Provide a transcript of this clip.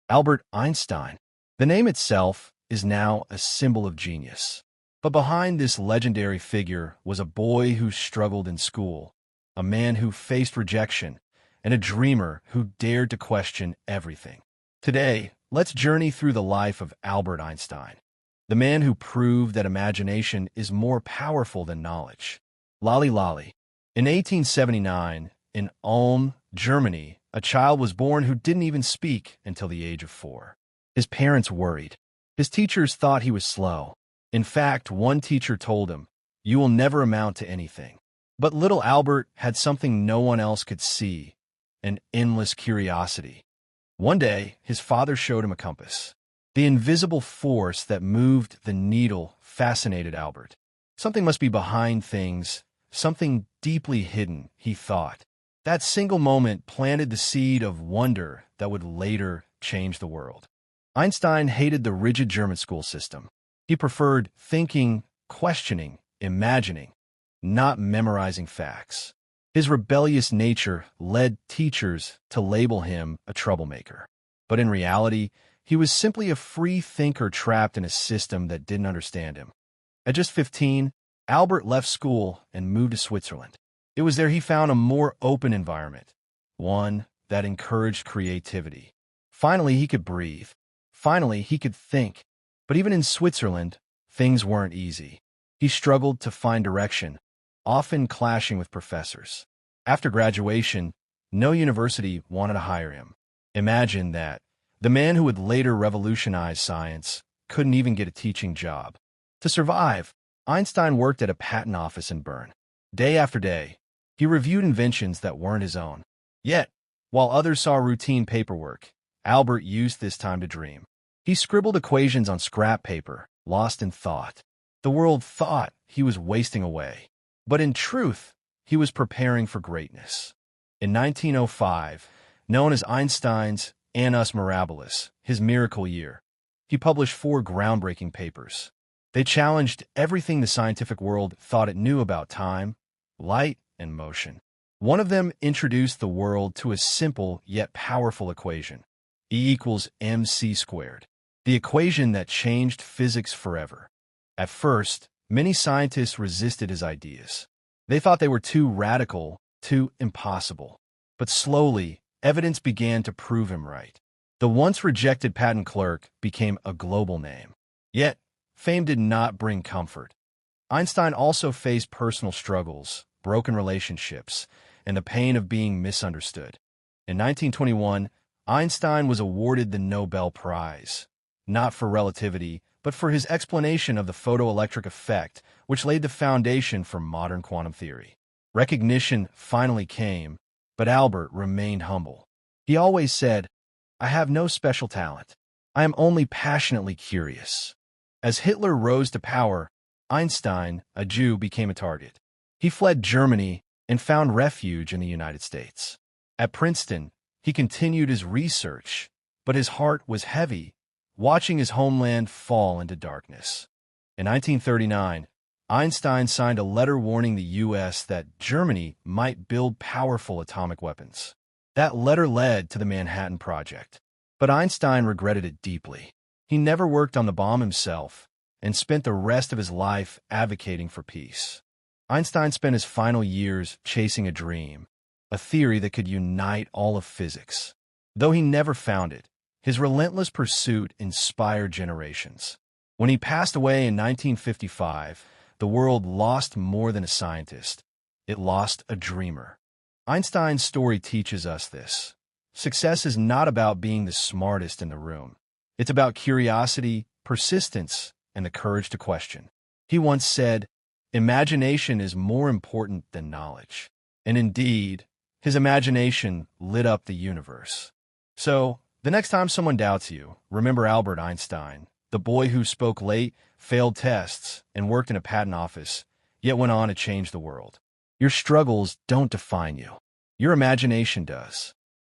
Albert Einstein. The name itself is now a symbol of genius. But behind this legendary figure was a boy who struggled in school, a man who faced rejection, and a dreamer who dared to question everything. Today, let's journey through the life of Albert Einstein, the man who proved that imagination is more powerful than knowledge. Lolly Lolly. In 1879, in Ulm, Germany, a child was born who didn't even speak until the age of 4. His parents worried. His teachers thought he was slow. In fact, one teacher told him, "You will never amount to anything." But little Albert had something no one else could see, an endless curiosity. One day, his father showed him a compass. The invisible force that moved the needle fascinated Albert. Something must be behind things, something deeply hidden, he thought. That single moment planted the seed of wonder that would later change the world. Einstein hated the rigid German school system. He preferred thinking, questioning, imagining, not memorizing facts. His rebellious nature led teachers to label him a troublemaker. But in reality, he was simply a free thinker trapped in a system that didn't understand him. At just 15, Albert left school and moved to Switzerland. It was there he found a more open environment, one that encouraged creativity. Finally, he could breathe. Finally, he could think. But even in Switzerland, things weren't easy. He struggled to find direction, often clashing with professors. After graduation, no university wanted to hire him. Imagine that. The man who would later revolutionize science couldn't even get a teaching job. To survive, Einstein worked at a patent office in Bern. Day after day, he reviewed inventions that weren't his own. Yet, while others saw routine paperwork, Albert used this time to dream. He scribbled equations on scrap paper, lost in thought. The world thought he was wasting away. But in truth, he was preparing for greatness. In 1905, known as Einstein's Annus Mirabilis, his miracle year, he published 4 groundbreaking papers. They challenged everything the scientific world thought it knew about time, light, and motion. One of them introduced the world to a simple yet powerful equation, E equals mc squared, the equation that changed physics forever. At first, many scientists resisted his ideas. They thought they were too radical, too impossible. But slowly, evidence began to prove him right. The once rejected patent clerk became a global name. Yet, fame did not bring comfort. Einstein also faced personal struggles, broken relationships, and the pain of being misunderstood. In 1921, Einstein was awarded the Nobel Prize, not for relativity, but for his explanation of the photoelectric effect, which laid the foundation for modern quantum theory. Recognition finally came, but Albert remained humble. He always said, "I have no special talent. I am only passionately curious." As Hitler rose to power, Einstein, a Jew, became a target. He fled Germany and found refuge in the United States. At Princeton, he continued his research, but his heart was heavy, watching his homeland fall into darkness. In 1939, Einstein signed a letter warning the U.S. that Germany might build powerful atomic weapons. That letter led to the Manhattan Project. But Einstein regretted it deeply. He never worked on the bomb himself and spent the rest of his life advocating for peace. Einstein spent his final years chasing a dream, a theory that could unite all of physics. Though he never found it, his relentless pursuit inspired generations. When he passed away in 1955, the world lost more than a scientist. It lost a dreamer. Einstein's story teaches us this. Success is not about being the smartest in the room. It's about curiosity, persistence, and the courage to question. He once said, "Imagination is more important than knowledge." And indeed, his imagination lit up the universe. So, the next time someone doubts you, remember Albert Einstein, the boy who spoke late, failed tests, and worked in a patent office, yet went on to change the world. Your struggles don't define you. Your imagination does.